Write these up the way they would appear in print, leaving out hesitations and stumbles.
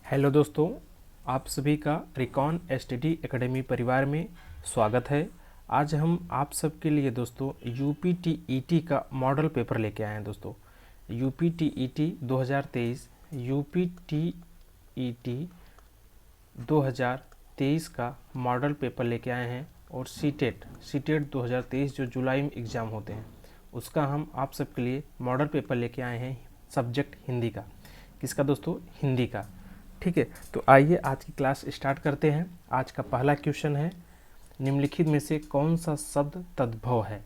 Hello दोस्तों, आप सभी का रिकॉन स्टडी एकेडमी परिवार में स्वागत है। आज हम आप सबके लिए दोस्तों यूपीटीईटी का मॉडल पेपर लेके आए हैं। दोस्तों यूपीटीईटी 2023 यूपीटीईटी 2023 का मॉडल पेपर लेके आए हैं और सीटेट 2023 जो जुलाई में एग्ज़ाम होते हैं उसका हम आप सबके लिए मॉडल पेपर लेके आए हैं। सब्जेक्ट हिंदी का। किसका दोस्तों? हिंदी का। ठीक है, तो आइए आज की क्लास स्टार्ट करते हैं। आज का पहला क्वेश्चन है, निम्नलिखित में से कौन सा शब्द तद्भव है।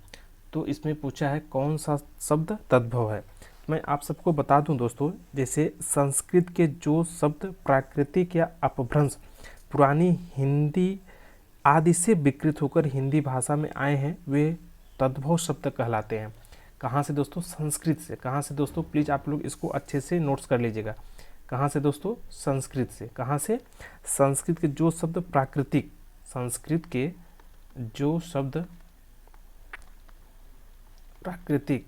तो इसमें पूछा है कौन सा शब्द तद्भव है। मैं आप सबको बता दूं दोस्तों, जैसे संस्कृत के जो शब्द प्राकृतिक या अपभ्रंश पुरानी हिंदी आदि से विकृत होकर हिंदी भाषा में आए हैं वे तद्भव शब्द कहलाते हैं। कहाँ से दोस्तों? संस्कृत से। कहाँ से दोस्तों? प्लीज़ आप लोग इसको अच्छे से नोट्स कर लीजिएगा। कहाँ से दोस्तों? संस्कृत से। कहाँ से? संस्कृत के जो शब्द प्राकृतिक, संस्कृत के जो शब्द प्राकृतिक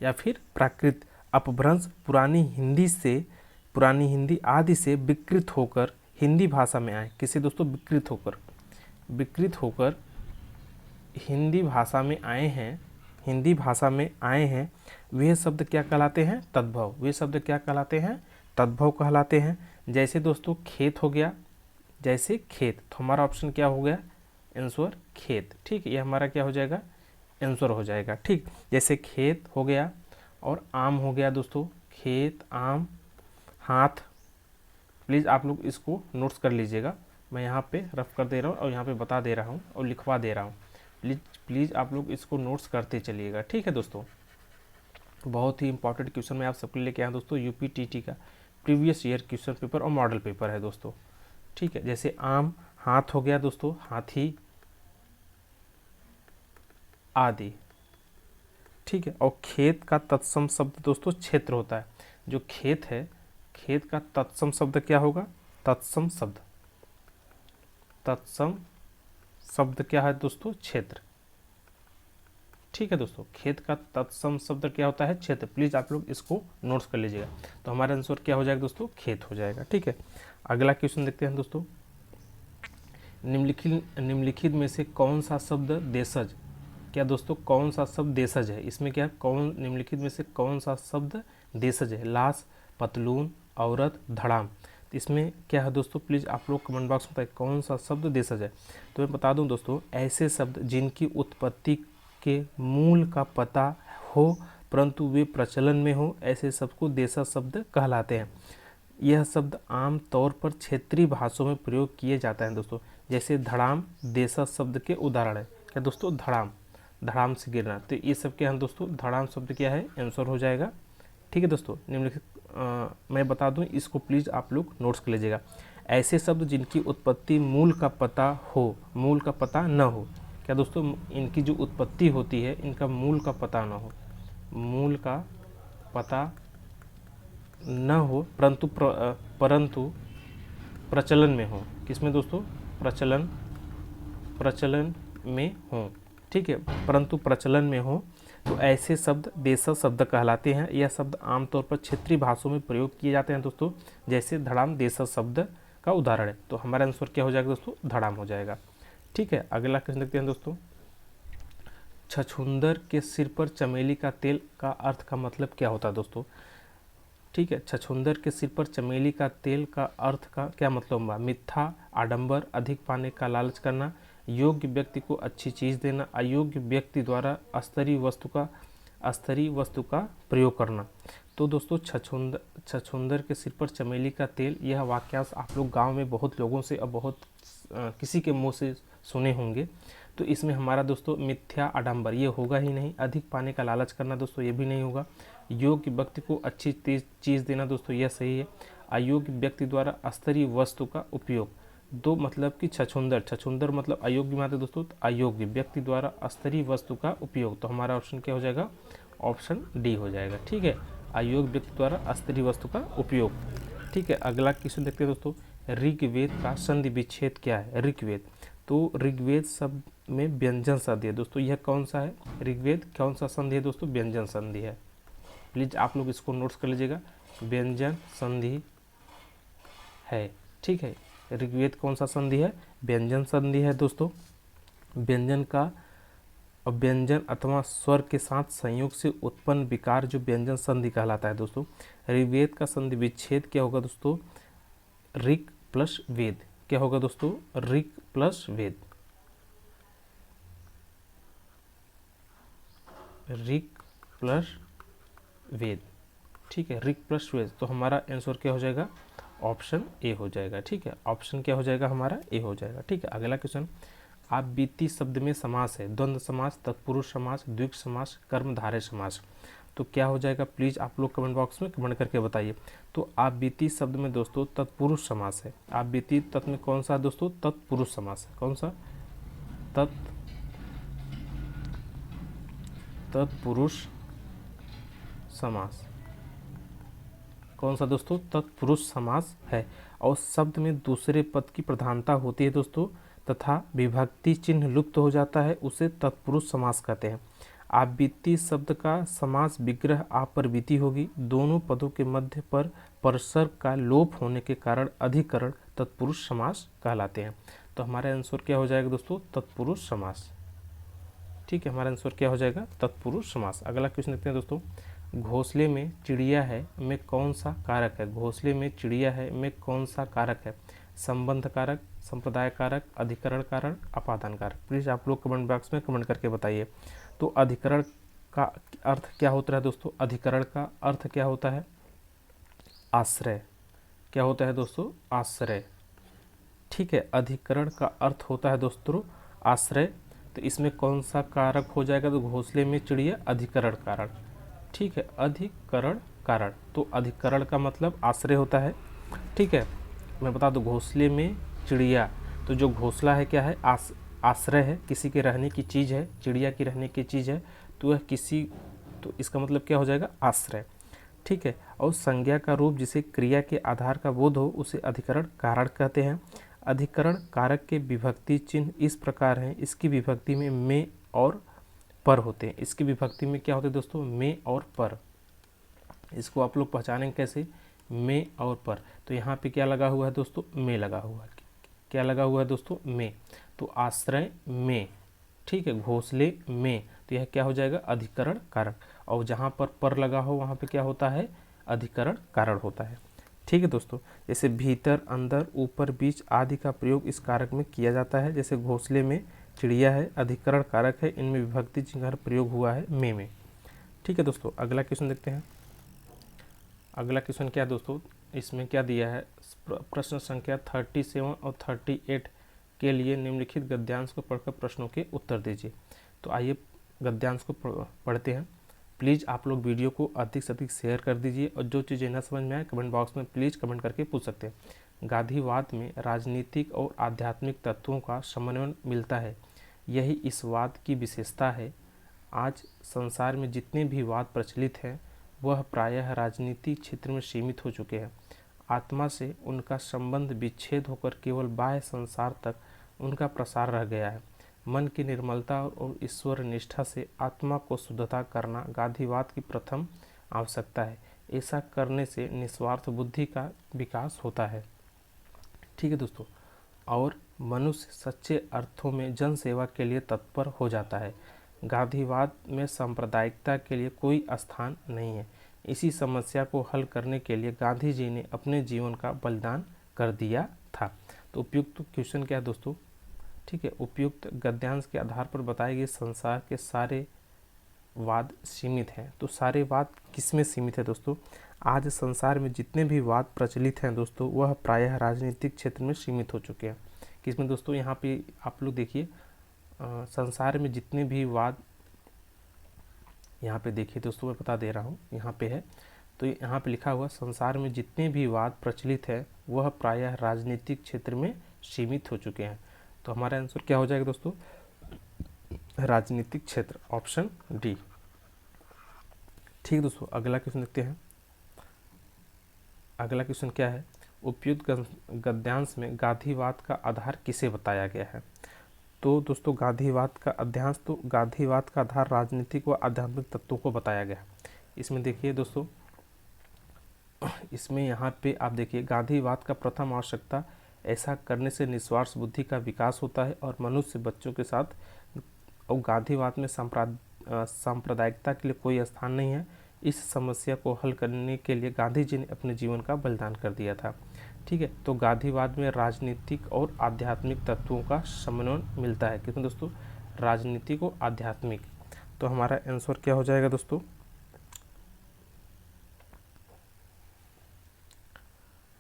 या फिर प्राकृत अपभ्रंश पुरानी हिंदी आदि से विकृत होकर हिंदी भाषा में आए। किसे दोस्तों? विकृत होकर हिंदी भाषा में आए हैं वे शब्द क्या कहलाते हैं? तद्भव। वे शब्द क्या कहलाते हैं? तद्भव कहलाते हैं। जैसे दोस्तों खेत हो गया, जैसे खेत, तो हमारा ऑप्शन क्या हो गया? आंसर खेत। ठीक, ये हमारा क्या हो जाएगा? आंसर हो जाएगा। ठीक, जैसे खेत हो गया और आम हो गया दोस्तों, खेत, आम, हाथ। प्लीज़ आप लोग इसको नोट्स कर लीजिएगा। मैं यहाँ पे रफ कर दे रहा हूँ और यहाँ पे बता दे रहा हूँ और लिखवा दे रहा हूँ। प्लीज़ आप लोग इसको नोट्स करते चलिएगा। ठीक है दोस्तों, बहुत ही इंपॉर्टेंट क्वेश्चन मैं आप सबके लिए लेके आया दोस्तों। यूपीटीटी का प्रीवियस ईयर क्वेश्चन पेपर और मॉडल पेपर है दोस्तों। ठीक है, जैसे आम, हाथ हो गया दोस्तों, हाथी आदि। ठीक है, और खेत का तत्सम शब्द दोस्तों क्षेत्र होता है। जो खेत है, खेत का तत्सम शब्द क्या होगा? तत्सम शब्द क्या है दोस्तों? क्षेत्र। ठीक है दोस्तों, खेत का तत्सम शब्द क्या होता है? क्षेत्र। प्लीज़ आप लोग इसको नोट्स कर लीजिएगा। तो हमारा आंसर क्या हो जाएगा दोस्तों? खेत हो जाएगा। ठीक है, अगला क्वेश्चन देखते हैं दोस्तों। निम्नलिखित में से कौन सा शब्द देशज, क्या दोस्तों कौन सा शब्द देशज है? इसमें क्या है? निम्नलिखित में से कौन सा शब्द देशज है? लाश, पतलून, औरत, धड़ाम। तो इसमें क्या है दोस्तों? प्लीज़ आप लोग कमेंट बॉक्स में बताइए कौन सा शब्द देशज है। तो मैं बता दूं दोस्तों, ऐसे शब्द जिनकी उत्पत्ति के मूल का पता हो परंतु वे प्रचलन में हो, ऐसे शब्द को देशज शब्द कहलाते हैं। यह शब्द आम तौर पर क्षेत्रीय भाषाओं में प्रयोग किए जाता है दोस्तों। जैसे धड़ाम देशज शब्द के उदाहरण है। क्या दोस्तों? धड़ाम से गिरना। तो ये सब क्या है दोस्तों? धड़ाम शब्द क्या है? आंसर हो जाएगा। ठीक है दोस्तों, निम्नलिखित मैं बता दूं, इसको प्लीज़ आप लोग नोट्स कर लीजिएगा। ऐसे शब्द जिनकी उत्पत्ति मूल का पता हो, मूल का पता न हो। क्या दोस्तों? इनकी जो उत्पत्ति होती है इनका मूल का पता न हो, मूल का पता न हो परंतु प्रचलन में हो। किसमें दोस्तों? प्रचलन में हो। ठीक है, परंतु प्रचलन में हो, तो ऐसे शब्द देशज शब्द कहलाते हैं। यह शब्द आमतौर पर क्षेत्रीय भाषाओं में प्रयोग किए जाते हैं दोस्तों। जैसे धड़ाम देशज शब्द का उदाहरण है। तो हमारा आंसर क्या हो जाएगा दोस्तों? धड़ाम हो जाएगा। ठीक है, अगला क्वेश्चन देखते हैं दोस्तों। छछूंदर के सिर पर चमेली का तेल का अर्थ का मतलब क्या होता है दोस्तों? ठीक है, छछूंदर के सिर पर चमेली का तेल का अर्थ का क्या मतलब होगा? मिथ्या, आडंबर, अधिक पाने का लालच करना, योग्य व्यक्ति को अच्छी चीज़ देना, अयोग्य व्यक्ति द्वारा अस्तरीय वस्तु का प्रयोग करना। तो दोस्तों छछूंदर के सिर पर चमेली का तेल, यह वाक्यांश आप लोग गांव में बहुत लोगों से और बहुत किसी के मुंह से सुने होंगे। तो इसमें हमारा दोस्तों मिथ्या, आडंबर ये होगा ही नहीं। अधिक पाने का लालच करना दोस्तों ये भी नहीं होगा। योग्य व्यक्ति को अच्छी चीज़ देना दोस्तों यह सही है। अयोग्य व्यक्ति द्वारा अस्तरीय वस्तु का उपयोग, दो मतलब कि छछूंदर मतलब अयोग्य माते दोस्तों, तो अयोग्य व्यक्ति द्वारा अस्तरीय वस्तु का उपयोग। तो हमारा ऑप्शन क्या हो जाएगा? ऑप्शन डी हो जाएगा। ठीक है, अयोग्य व्यक्ति द्वारा अस्तरीय वस्तु का उपयोग। ठीक है, अगला क्वेश्चन देखते हैं दोस्तों। ऋग्वेद का संधि विच्छेद क्या है? ऋग्वेद, तो ऋग्वेद शब्द में व्यंजन संधि है दोस्तों। यह कौन सा है? ऋग्वेद कौन सा संधि है दोस्तों? व्यंजन संधि है। प्लीज़ आप लोग इसको नोट्स कर लीजिएगा, व्यंजन संधि है। ठीक है, ऋग्वेद कौन सा संधि है? व्यंजन संधि है दोस्तों। व्यंजन का व्यंजन अथवा स्वर के साथ संयोग से उत्पन्न विकार जो व्यंजन संधि कहलाता है दोस्तों। ऋग्वेद का संधि विच्छेद क्या होगा दोस्तों? ऋग प्लस वेद। क्या होगा दोस्तों? ऋग प्लस वेद। ऋग प्लस वेद। ठीक है, ऋग प्लस वेद। तो हमारा आंसर क्या हो जाएगा? ऑप्शन ए हो जाएगा। ठीक है, ऑप्शन क्या हो जाएगा? हमारा ए हो जाएगा। ठीक है, अगला क्वेश्चन, आप बीती शब्द में समास है, द्वंद्व समास, तत्पुरुष समास, द्विग समास, कर्मधारय समास। तो क्या हो जाएगा? प्लीज़ आप लोग कमेंट बॉक्स में कमेंट करके बताइए। तो आप बीती शब्द में दोस्तों तत्पुरुष समास है। आप बीती तत्व में कौन सा दोस्तों? तत्पुरुष समास है। कौन सा? तत्पुरुष समास। कौन सा दोस्तों? तत्पुरुष समास है। और शब्द में दूसरे पद की प्रधानता होती है दोस्तों तथा विभक्ति चिन्ह लुप्त हो जाता है, उसे तत्पुरुष समास कहते हैं। आप बीती शब्द का समास विग्रह आप पर बीती होगी, दोनों पदों के मध्य पर परसर्ग का लोप होने के कारण अधिकरण तत्पुरुष समास कहलाते हैं। तो हमारा आंसर क्या हो जाएगा दोस्तों? तत्पुरुष समास। ठीक है, हमारा आंसर क्या हो जाएगा? तत्पुरुष समास। अगला क्वेश्चन देखते हैं दोस्तों, घोंसले में चिड़िया है में कौन सा कारक है? घोंसले में चिड़िया है में कौन सा कारक है? संबंध कारक, संप्रदाय कारक, अधिकरण कारक, अपादान कारक। प्लीज़ आप लोग कमेंट बॉक्स में कमेंट करके बताइए। तो अधिकरण का अर्थ क्या होता है दोस्तों? अधिकरण का अर्थ क्या होता है? आश्रय। क्या होता है दोस्तों? आश्रय। ठीक है, अधिकरण का अर्थ होता है दोस्तों आश्रय। तो इसमें कौन सा कारक हो जाएगा? तो घोंसले में चिड़िया, अधिकरण कारक। ठीक है, अधिकरण कारण। तो अधिकरण का मतलब आश्रय होता है। ठीक है, मैं बता दूं, घोंसले में चिड़िया, तो जो घोंसला है क्या है? आश्रय है, किसी के रहने की चीज़ है, चिड़िया की रहने की चीज़ है, तो वह किसी, तो इसका मतलब क्या हो जाएगा? आश्रय। ठीक है, और संज्ञा का रूप जिसे क्रिया के आधार का बोध हो उसे अधिकरण कारण कहते हैं। अधिकरण कारक के विभक्ति चिन्ह इस प्रकार हैं, इसकी विभक्ति में और पर होते हैं। इसकी विभक्ति में क्या होते हैं दोस्तों? में और पर। इसको आप लोग पहचानेंगे कैसे? में और पर। तो यहाँ पे क्या लगा हुआ है दोस्तों? में लगा हुआ है। क्या लगा हुआ है दोस्तों? में। तो आश्रय में, ठीक है, घोंसले में, तो यह क्या हो जाएगा? अधिकरण कारण। और जहाँ पर लगा हो वहाँ पे क्या होता है? अधिकरण कारण होता है। ठीक है दोस्तों, जैसे भीतर, अंदर, ऊपर, बीच आदि का प्रयोग इस कारक में किया जाता है। जैसे घोंसले में चिड़िया है, अधिकरण कारक है, इनमें विभक्ति चिन्ह का प्रयोग हुआ है में। ठीक है दोस्तों, अगला क्वेश्चन देखते हैं। अगला क्वेश्चन क्या है दोस्तों? इसमें क्या दिया है? प्रश्न संख्या 37 और 38 के लिए निम्नलिखित गद्यांश को पढ़कर प्रश्नों के उत्तर दीजिए। तो आइए गद्यांश को पढ़ते हैं। प्लीज़ आप लोग वीडियो को अधिक से अधिक शेयर कर दीजिए और जो चीज़ें न समझ में आए कमेंट बॉक्स में प्लीज़ कमेंट करके पूछ सकते हैं। गांधीवाद में राजनीतिक और आध्यात्मिक तत्वों का समन्वय मिलता है, यही इस वाद की विशेषता है। आज संसार में जितने भी वाद प्रचलित हैं वह प्रायः राजनीतिक क्षेत्र में सीमित हो चुके हैं। आत्मा से उनका संबंध विच्छेद होकर केवल बाह्य संसार तक उनका प्रसार रह गया है। मन की निर्मलता और ईश्वर निष्ठा से आत्मा को शुद्धता करना गांधीवाद की प्रथम आवश्यकता है। ऐसा करने से निस्वार्थ बुद्धि का विकास होता है। ठीक है दोस्तों, और मनुष्य सच्चे अर्थों में जन सेवा के लिए तत्पर हो जाता है। गांधीवाद में सांप्रदायिकता के लिए कोई स्थान नहीं है। इसी समस्या को हल करने के लिए गांधी जी ने अपने जीवन का बलिदान कर दिया था। तो उपयुक्त क्वेश्चन क्या है दोस्तों? ठीक है, उपयुक्त गद्यांश के आधार पर बताए गए संसार के सारे वाद सीमित हैं। तो सारे वाद किसमें सीमित है दोस्तों? आज संसार में जितने भी वाद प्रचलित हैं दोस्तों वह प्रायः राजनीतिक क्षेत्र में सीमित हो चुके हैं। किसमें दोस्तों? यहाँ पे आप लोग देखिए, संसार में जितने भी वाद, यहाँ पे देखिए दोस्तों, मैं बता दे रहा हूँ, यहाँ पे है, तो यहाँ पे लिखा हुआ संसार में जितने भी वाद प्रचलित है वह प्रायः राजनीतिक क्षेत्र में सीमित हो चुके हैं। तो हमारा आंसर क्या हो जाएगा दोस्तों? राजनीतिक क्षेत्र, ऑप्शन डी। ठीक है दोस्तों, अगला क्वेश्चन देखते हैं। अगला क्वेश्चन क्या है? उपयुक्त गद्यांश में गांधीवाद का आधार किसे बताया गया है? तो दोस्तों गांधीवाद का अध्यांश, तो गांधीवाद का आधार राजनीतिक व आध्यात्मिक तत्वों को बताया गया है। इसमें देखिए दोस्तों, इसमें यहाँ पे आप देखिए, गांधीवाद का प्रथम आवश्यकता, ऐसा करने से निस्वार्थ बुद्धि का विकास होता है और मनुष्य बच्चों के साथ, और गांधीवाद में सांप्रदायिकता के लिए कोई स्थान नहीं है। इस समस्या को हल करने के लिए गांधी जी ने अपने जीवन का बलिदान कर दिया था। ठीक है, तो गांधीवाद में राजनीतिक और आध्यात्मिक तत्वों का समन्वय मिलता है। कितने दोस्तों? राजनीतिक और आध्यात्मिक। तो हमारा आंसर क्या हो जाएगा दोस्तों?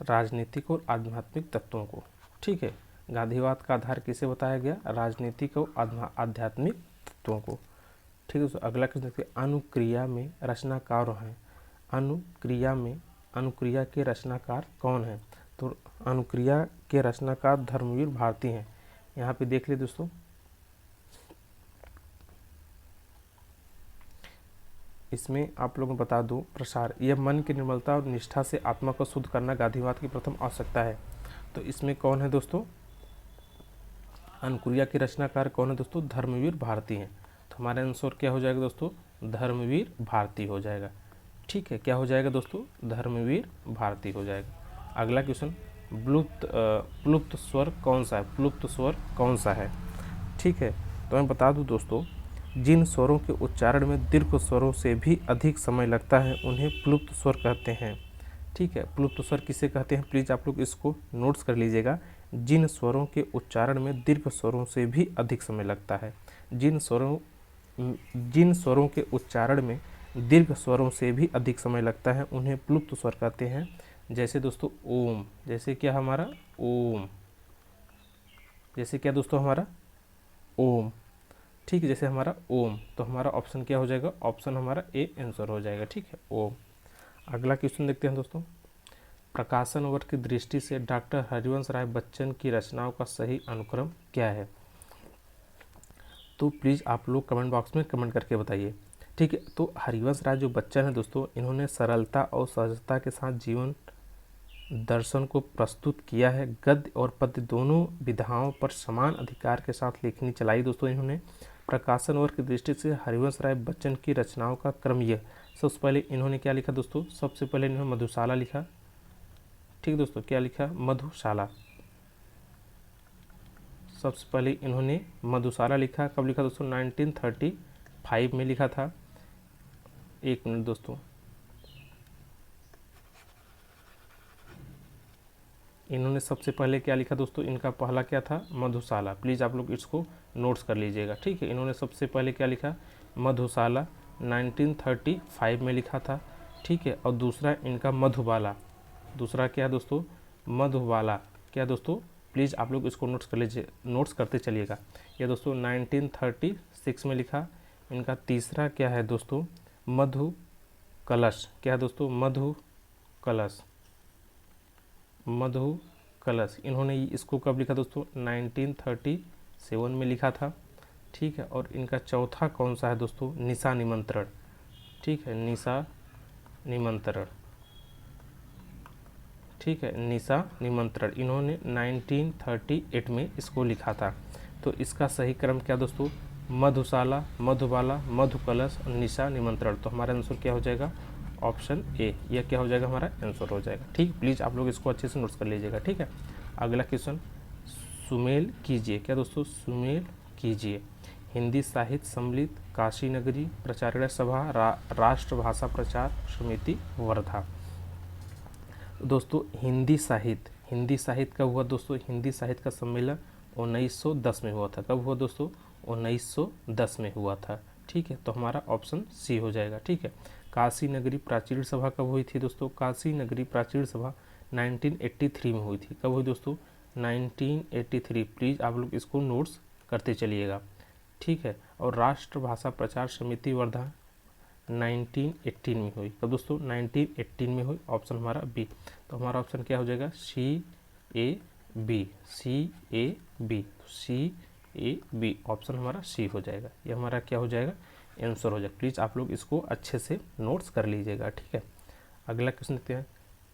राजनीतिक और आध्यात्मिक तत्वों को। ठीक है, गांधीवाद का आधार किसे बताया गया? राजनीतिक और आध्यात्मिक तत्वों को। ठीक है दोस्तों, अगला क्वेश्चन देखते हैं, अनुक्रिया में रचनाकार हैं। अनुक्रिया के रचनाकार कौन हैं? तो अनुक्रिया के रचनाकार धर्मवीर भारती हैं। यहाँ पे देख ले दोस्तों, इसमें आप लोगों को बता दूं, प्रसार, यह मन की निर्मलता और निष्ठा से आत्मा को शुद्ध करना गांधीवाद की प्रथम आवश्यकता है। तो इसमें कौन है दोस्तों? अनुक्रिया के रचनाकार कौन है दोस्तों? धर्मवीर भारती हैं। तो हमारा आंसर क्या हो जाएगा दोस्तों? धर्मवीर भारती हो जाएगा। ठीक है, क्या हो जाएगा दोस्तों? धर्मवीर भारती हो जाएगा। अगला क्वेश्चन, प्लुप्त स्वर कौन सा है? प्लुप्त स्वर कौन सा है? ठीक है, तो मैं बता दूं दोस्तों, जिन स्वरों के उच्चारण में दीर्घ स्वरों से भी अधिक समय लगता है उन्हें प्लुप्त स्वर कहते हैं। ठीक है, प्लुप्त स्वर किसे कहते हैं? प्लीज़ आप लोग इसको नोट्स कर लीजिएगा। जिन स्वरों के उच्चारण में दीर्घ स्वरों से भी अधिक समय लगता है, जिन स्वरों के उच्चारण में दीर्घ स्वरों से भी अधिक समय लगता है उन्हें प्लुप्त स्वर कहते हैं। जैसे दोस्तों ओम, जैसे क्या हमारा ओम, जैसे क्या दोस्तों हमारा ओम। ठीक है, जैसे हमारा ओम। तो हमारा ऑप्शन क्या हो जाएगा? ऑप्शन हमारा ए आंसर हो जाएगा। ठीक है, ओम। अगला क्वेश्चन देखते हैं दोस्तों, प्रकाशन वर्ग की दृष्टि से डॉक्टर हरिवंश राय बच्चन की रचनाओं का सही अनुक्रम क्या है? तो प्लीज़ आप लोग कमेंट बॉक्स में कमेंट करके बताइए। ठीक है, तो हरिवंश राय जो बच्चन है दोस्तों, इन्होंने सरलता और सहजता के साथ जीवन दर्शन को प्रस्तुत किया है। गद्य और पद्य दोनों विधाओं पर समान अधिकार के साथ लेखनी चलाई दोस्तों इन्होंने। प्रकाशन वर्ग की दृष्टि से हरिवंश राय बच्चन की रचनाओं का क्रम यह, सबसे पहले इन्होंने क्या लिखा दोस्तों? सबसे पहले इन्होंने मधुशाला लिखा। ठीक है दोस्तों, क्या लिखा? मधुशाला। सबसे पहले इन्होंने मधुशाला लिखा। कब लिखा दोस्तों? 1935 में लिखा था। एक मिनट दोस्तों, इन्होंने सबसे पहले क्या लिखा दोस्तों? इनका पहला क्या था? मधुशाला। प्लीज़ आप लोग इसको नोट्स कर लीजिएगा। ठीक है, इन्होंने सबसे पहले क्या लिखा? मधुशाला, 1935 में लिखा था। ठीक है, और दूसरा इनका मधुबाला। दूसरा क्या है दोस्तों? मधुबाला। क्या दोस्तों? प्लीज़ आप लोग इसको नोट्स कर लीजिए, नोट्स करते चलिएगा। यह दोस्तों 1936 में लिखा। इनका तीसरा क्या है दोस्तों? मधु कलश। क्या है दोस्तों? मधु कलश। मधु कलश, इन्होंने इसको कब लिखा दोस्तों? 1937 में लिखा था। ठीक है, और इनका चौथा कौन सा है दोस्तों? निशा निमंत्रण। ठीक है, निशा निमंत्रण। ठीक है, निशा निमंत्रण इन्होंने 1938 में इसको लिखा था। तो इसका सही क्रम क्या दोस्तों? मधुशाला, मधुबाला, मधु कलश और निशा निमंत्रण। तो हमारा आंसर क्या हो जाएगा? ऑप्शन ए, यह क्या हो जाएगा? हमारा आंसर हो जाएगा। ठीक, प्लीज़ आप लोग इसको अच्छे से नोट्स कर लीजिएगा। ठीक है, अगला क्वेश्चन, सुमेल कीजिए। क्या दोस्तों? सुमेल कीजिए। हिंदी साहित्य सम्मिलित, काशी नगरी प्रचारण सभा, राष्ट्रभाषा प्रचार समिति, वर्धा। दोस्तों हिंदी साहित्य कब हुआ दोस्तों? हिंदी साहित्य का सम्मेलन 1910 में हुआ था। कब हुआ दोस्तों? 1910 में हुआ था। ठीक है, तो हमारा ऑप्शन सी हो जाएगा। ठीक है, काशी नगरी प्राचीन सभा कब हुई थी दोस्तों? काशी नगरी प्राचीन सभा 1983 में हुई थी। कब हुई दोस्तों? 1983। प्लीज़ आप लोग इसको नोट्स करते चलिएगा। ठीक है, और राष्ट्रभाषा प्रचार समिति वर्धा 1918 में हुई। कब दोस्तों? 1918 में हुई। ऑप्शन हमारा बी। तो हमारा ऑप्शन क्या हो जाएगा? C A B. C A B, C A B, option हमारा सी हो जाएगा। ये हमारा क्या हो जाएगा? आंसर हो जाएगा। प्लीज़ आप लोग इसको अच्छे से नोट्स कर लीजिएगा। ठीक है, अगला क्वेश्चन देखते हैं,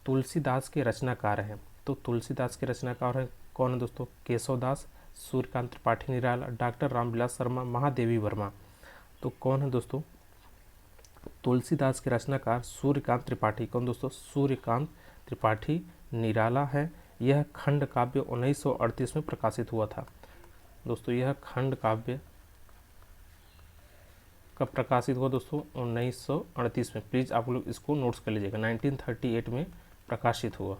तुलसीदास के रचनाकार हैं। तो तुलसीदास के रचनाकार हैं कौन है दोस्तों? केशवदास, सूर्यकांत त्रिपाठी निराला, डॉक्टर रामविलास शर्मा, महादेवी वर्मा। तो कौन है दोस्तों? तुलसीदास के रचनाकार सूर्यकांत त्रिपाठी, कौन दोस्तों? सूर्यकांत त्रिपाठी निराला है। यह खंड काव्य 1938 में प्रकाशित हुआ था। दोस्तों यह खंड काव्य कब प्रकाशित हुआ दोस्तों? 1938 में। प्लीज़ आप लोग इसको नोट्स कर लीजिएगा। 1938 में प्रकाशित हुआ।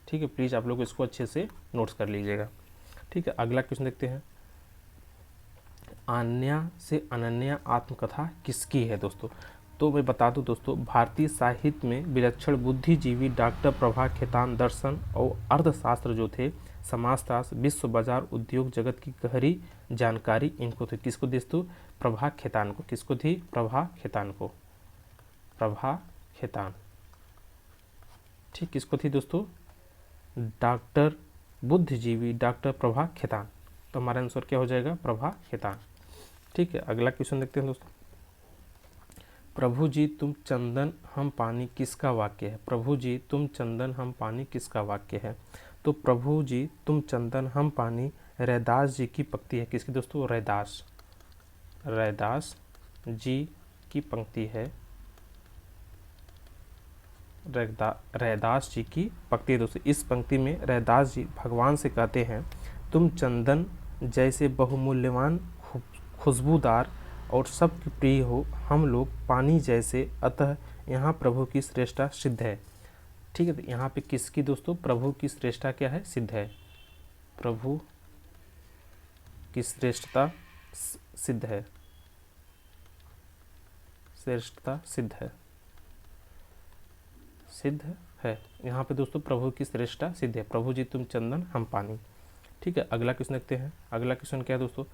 ठीक है, प्लीज़ आप लोग इसको अच्छे से नोट्स कर लीजिएगा। ठीक है, अगला क्वेश्चन देखते हैं। आन्या से अनन्या आत्मकथा किसकी है दोस्तों? तो मैं बता दूं दोस्तों, भारतीय साहित्य में विलक्षण बुद्धिजीवी डॉक्टर प्रभा खेतान दर्शन और अर्थशास्त्र जो थे, समाजशास्त्र, विश्व बाजार, उद्योग जगत की गहरी जानकारी इनको थी। किसको दोस्तों? प्रभा खेतान को। किसको थी? प्रभा खेतान को। प्रभा खेतान। ठीक, किसको थी दोस्तों? डॉक्टर बुद्धिजीवी डॉक्टर प्रभा खेतान। तो हमारा आंसर क्या हो जाएगा? प्रभा खेतान। ठीक है, अगला क्वेश्चन देखते हैं दोस्तों। प्रभु जी तुम चंदन हम पानी किसका वाक्य है? प्रभु जी तुम चंदन हम पानी किसका वाक्य है? तो प्रभु जी तुम चंदन हम पानी रैदास जी की पंक्ति है। किसकी दोस्तों? रैदास जी की पंक्ति है। रैदास जी की पंक्ति है दोस्तों। इस पंक्ति में रैदास जी भगवान से कहते हैं, तुम चंदन जैसे बहुमूल्यवान, खुशबूदार और सबके प्रिय हो, हम लोग पानी जैसे, अतः यहाँ प्रभु की श्रेष्ठता सिद्ध है। ठीक है, तो यहाँ पे किसकी दोस्तों? प्रभु की श्रेष्ठता क्या है? सिद्ध है। प्रभु की श्रेष्ठता सिद्ध है। श्रेष्ठता सिद्ध है। सिद्ध है। यहाँ पे दोस्तों प्रभु की श्रेष्ठता सिद्ध है। प्रभु जी तुम चंदन हम पानी। ठीक है, अगला क्वेश्चन देखते हैं। अगला क्वेश्चन क्या है दोस्तों?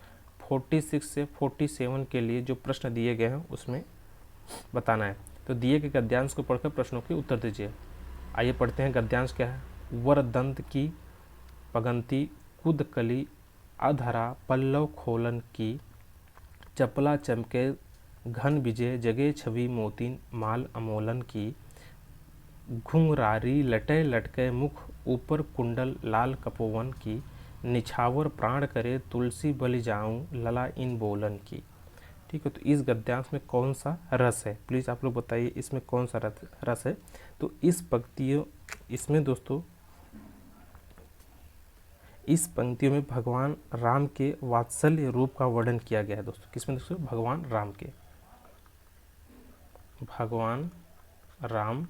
46 से 47 के लिए जो प्रश्न दिए गए हैं उसमें बताना है। तो दिए गए गद्यांश को पढ़कर प्रश्नों के उत्तर दीजिए। आइए पढ़ते हैं। गद्यांश क्या है? वरदंत की पगंती कुद कली अधरा पल्लव खोलन की, चपला चमके घन विजय जगे छवि मोतीन माल अमोलन की, घुंघरारी लटे लटके मुख ऊपर कुंडल लाल कपोवन की, निछावर प्राण करे तुलसी बलि जाऊं लला इन बोलन की। ठीक है, तो इस गद्यांश में कौन सा रस है? प्लीज़ आप लोग बताइए इसमें कौन सा रस है? तो इसमें दोस्तों इस पंक्तियों में भगवान राम के वात्सल्य रूप का वर्णन किया गया है दोस्तों। किसमें दोस्तों? भगवान राम।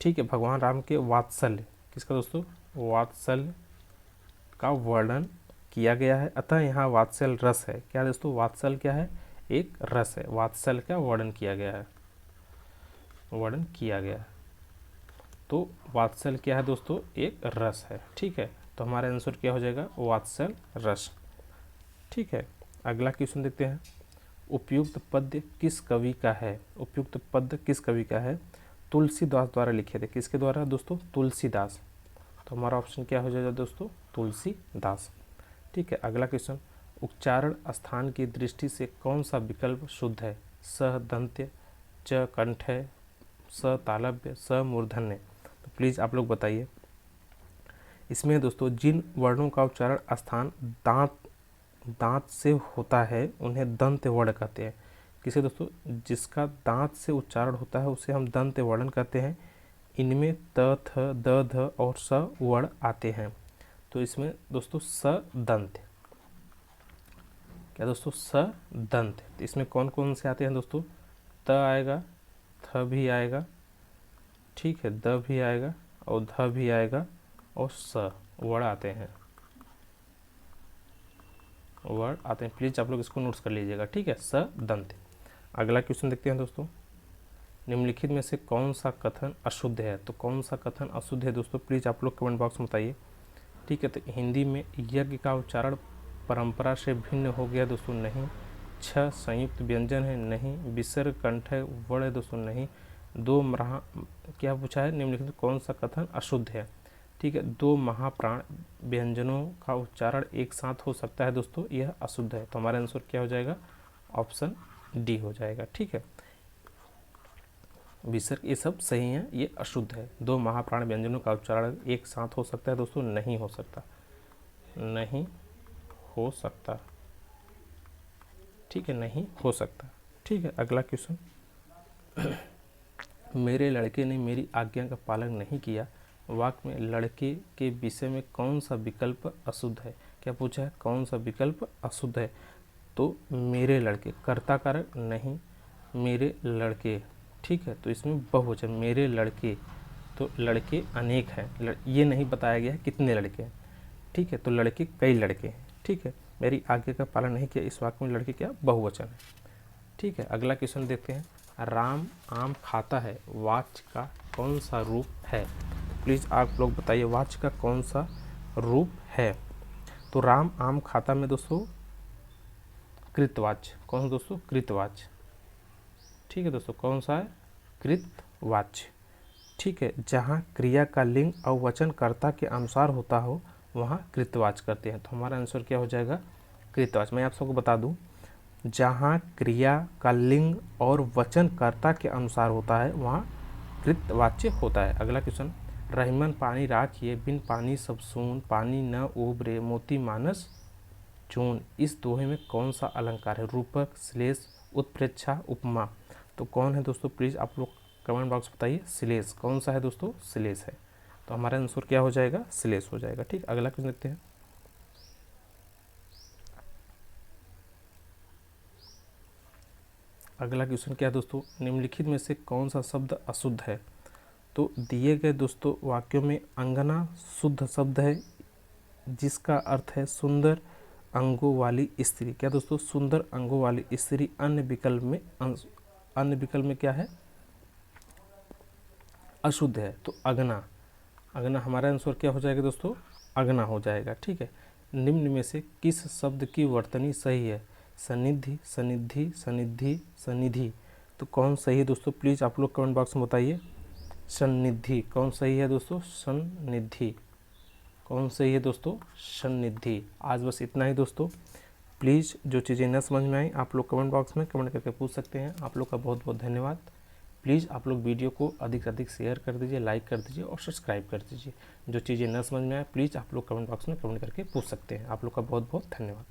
ठीक है, भगवान राम के वात्सल्य, किसका दोस्तों? वात्सल्य का वर्णन किया गया है। अतः यहाँ वात्सल रस है। क्या दोस्तों? वात्सल क्या है? एक रस है। वात्सल का वर्णन किया गया है। तो वात्सल क्या है दोस्तों? एक रस है। ठीक है, तो हमारा आंसर क्या हो जाएगा? वात्सल रस। ठीक है, अगला क्वेश्चन देखते हैं। उपयुक्त पद्य किस कवि का है? उपयुक्त पद्य किस कवि का है? तुलसीदास द्वारा लिखे थे। किसके द्वारा दोस्तों? तुलसीदास। तो हमारा ऑप्शन क्या हो जाएगा दोस्तों? तुलसीदास। ठीक है, अगला क्वेश्चन। उच्चारण स्थान की दृष्टि से कौन सा विकल्प शुद्ध है? स दंत्य, च कंठय, स तालव्य, स मूर्धन्य। तो प्लीज़ आप लोग बताइए इसमें दोस्तों जिन वर्णों का उच्चारण स्थान दांत से होता है उन्हें दंत्य वर्ण कहते हैं। किसे दोस्तों? जिसका दांत से उच्चारण होता है उसे हम दंत्य वर्ण कहते हैं। इनमें त थ द ध और स वर्ण आते हैं। तो इसमें दोस्तों स दंत। क्या दोस्तों? स दंत। तो इसमें कौन कौन से आते हैं दोस्तों? त आएगा, थ भी आएगा, ठीक है, द भी आएगा और ध भी आएगा और स वर्ण आते हैं। प्लीज आप लोग इसको नोट्स कर लीजिएगा। ठीक है, स दंत। अगला क्वेश्चन देखते हैं दोस्तों। निम्नलिखित में से कौन सा कथन अशुद्ध है? तो कौन सा कथन अशुद्ध है दोस्तों? प्लीज़ आप लोग कमेंट बॉक्स में बताइए। ठीक है, तो हिंदी में यज्ञ का उच्चारण परंपरा से भिन्न हो गया दोस्तों, नहीं। छ संयुक्त व्यंजन है, नहीं। विसर्ग कंठ है, वर्ण है दोस्तों, नहीं। क्या पूछा है? निम्नलिखित में कौन सा कथन अशुद्ध है? ठीक है, दो महाप्राण व्यंजनों का उच्चारण एक साथ हो सकता है दोस्तों, यह अशुद्ध है। तो हमारा आंसर क्या हो जाएगा? ऑप्शन डी हो जाएगा। ठीक है, विसर्ग ये सब सही है, ये अशुद्ध है। दो महाप्राण व्यंजनों का उच्चारण एक साथ हो सकता है दोस्तों, नहीं हो सकता। नहीं हो सकता। ठीक है, नहीं हो सकता। ठीक है, अगला क्वेश्चन, मेरे लड़के ने मेरी आज्ञा का पालन नहीं किया, वाक्य में लड़के के विषय में कौन सा विकल्प अशुद्ध है? क्या पूछा है, कौन सा विकल्प अशुद्ध है? तो मेरे लड़के, कर्ता कारक नहीं, मेरे लड़के। ठीक है, तो इसमें बहुवचन मेरे लड़के, तो लड़के अनेक हैं, ये नहीं बताया गया है कितने लड़के हैं। ठीक है, तो लड़के कई लड़के हैं। ठीक है, मेरी आज्ञा का पालन नहीं किया, इस वाक्य में लड़के क्या बहुवचन है। ठीक है, अगला क्वेश्चन देखते हैं, राम आम खाता है, वाक्य का कौन सा रूप है? प्लीज़ आप लोग बताइए वाक्य का कौन सा रूप है? तो राम आम खाता में दोस्तों कृतवाच्य, कौन सा दोस्तों? कृतवाच्य। ठीक है दोस्तों, कौन सा है? कृतवाच्य। ठीक है, जहाँ क्रिया का लिंग और वचन कर्ता के अनुसार होता हो वहाँ कृतवाच्य करते हैं। तो हमारा आंसर क्या हो जाएगा? कृतवाच्य। मैं आप सबको बता दूँ, जहाँ क्रिया का लिंग और वचन कर्ता के अनुसार होता है वहाँ कृतवाच्य होता है। अगला क्वेश्चन, रहीमन पानी राखिए, बिन पानी सब सून, पानी न उबरे, मोती मानस चून। इस दोहे में कौन सा अलंकार है? रूपक, श्लेष, उत्प्रेक्षा, उपमा। तो कौन है दोस्तों? प्लीज़ आप लोग कमेंट बॉक्स बताइए। श्लेष कौन सा है दोस्तों? श्लेष है। तो हमारा आंसर क्या हो जाएगा? श्लेष हो जाएगा। ठीक, अगला क्वेश्चन देखते हैं, अगला क्वेश्चन क्या है दोस्तों? निम्नलिखित में से कौन सा शब्द अशुद्ध है? तो दिए गए दोस्तों वाक्यों में अंगना शुद्ध शब्द है, जिसका अर्थ है सुंदर अंगों वाली स्त्री। क्या दोस्तों? सुंदर अंगों वाली स्त्री। अन्य विकल्प में क्या है? अशुद्ध है। तो अगना, अगना हमारा आंसर क्या हो जाएगा दोस्तों? अगना हो जाएगा। ठीक है, निम्न में से किस शब्द की वर्तनी सही है? सन्निधि, सन्निधि, सन्निधि, सन्निधि। तो कौन सही है दोस्तों? प्लीज़ आप लोग कमेंट बॉक्स में बताइए। सन्निधि कौन सही है दोस्तों? सन्निधि। कौन सही है दोस्तों? सन्निधि। आज बस इतना ही दोस्तों। प्लीज़ जो चीज़ें न समझ में आई आप लोग कमेंट बॉक्स में कमेंट करके पूछ सकते हैं। आप लोग का बहुत बहुत धन्यवाद। प्लीज़ आप लोग वीडियो को अधिक से अधिक शेयर कर दीजिए, लाइक कर दीजिए और सब्सक्राइब कर दीजिए। जो चीज़ें न समझ में आए प्लीज़ आप लोग कमेंट बॉक्स में कमेंट करके पूछ सकते हैं। आप लोग का बहुत बहुत धन्यवाद।